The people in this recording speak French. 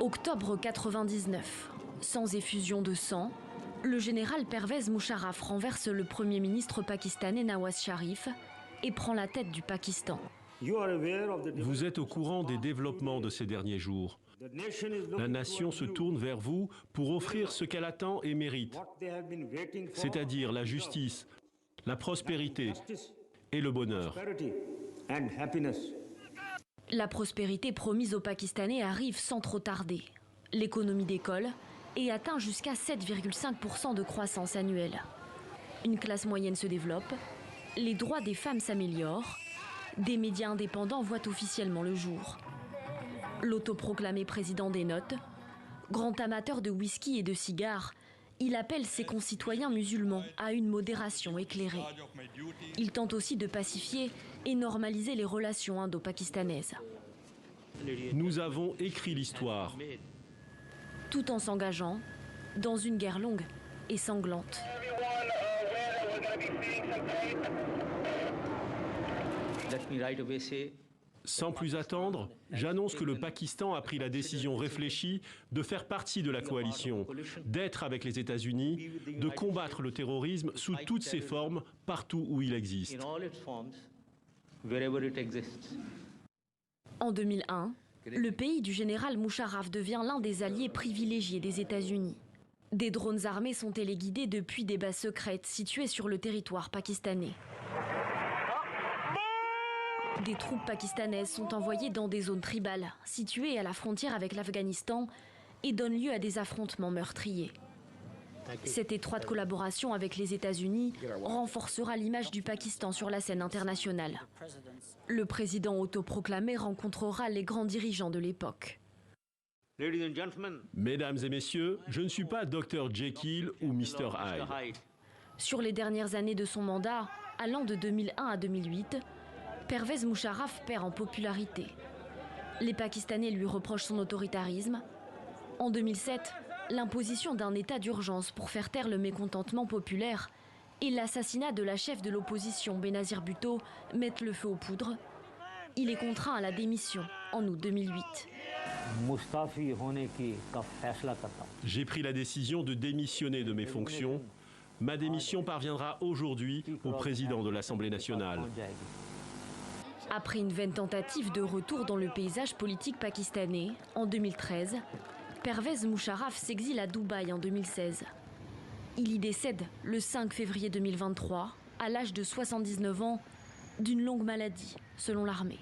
Octobre 99. Sans effusion de sang, le général Pervez Musharraf renverse le premier ministre pakistanais Nawaz Sharif et prend la tête du Pakistan. Vous êtes au courant des développements de ces derniers jours. La nation se tourne vers vous pour offrir ce qu'elle attend et mérite, c'est-à-dire la justice, la prospérité et le bonheur. La prospérité promise aux Pakistanais arrive sans trop tarder. L'économie décolle et atteint jusqu'à 7,5% de croissance annuelle. Une classe moyenne se développe, les droits des femmes s'améliorent, des médias indépendants voient officiellement le jour. L'autoproclamé président des notes, grand amateur de whisky et de cigares, il appelle ses concitoyens musulmans à une modération éclairée. Il tente aussi de pacifier et normaliser les relations indo-pakistanaises. Nous avons écrit l'histoire. Tout en s'engageant dans une guerre longue et sanglante. Sans plus attendre, j'annonce que le Pakistan a pris la décision réfléchie de faire partie de la coalition, d'être avec les États-Unis, de combattre le terrorisme sous toutes ses formes, partout où il existe. En 2001, le pays du général Musharraf devient l'un des alliés privilégiés des États-Unis. Des drones armés sont téléguidés depuis des bases secrètes situées sur le territoire pakistanais. Des troupes pakistanaises sont envoyées dans des zones tribales, situées à la frontière avec l'Afghanistan, et donnent lieu à des affrontements meurtriers. Cette étroite collaboration avec les États-Unis renforcera l'image du Pakistan sur la scène internationale. Le président autoproclamé rencontrera les grands dirigeants de l'époque. Mesdames et messieurs, je ne suis pas Dr Jekyll ou Mr Hyde. Sur les dernières années de son mandat, allant de 2001 à 2008, Pervez Musharraf perd en popularité. Les Pakistanais lui reprochent son autoritarisme. En 2007, l'imposition d'un état d'urgence pour faire taire le mécontentement populaire et l'assassinat de la chef de l'opposition Benazir Bhutto mettent le feu aux poudres. Il est contraint à la démission en août 2008. J'ai pris la décision de démissionner de mes fonctions. Ma démission parviendra aujourd'hui au président de l'Assemblée nationale. Après une vaine tentative de retour dans le paysage politique pakistanais, en 2013, Pervez Musharraf s'exile à Dubaï en 2016. Il y décède le 5 février 2023, à l'âge de 79 ans, d'une longue maladie, selon l'armée.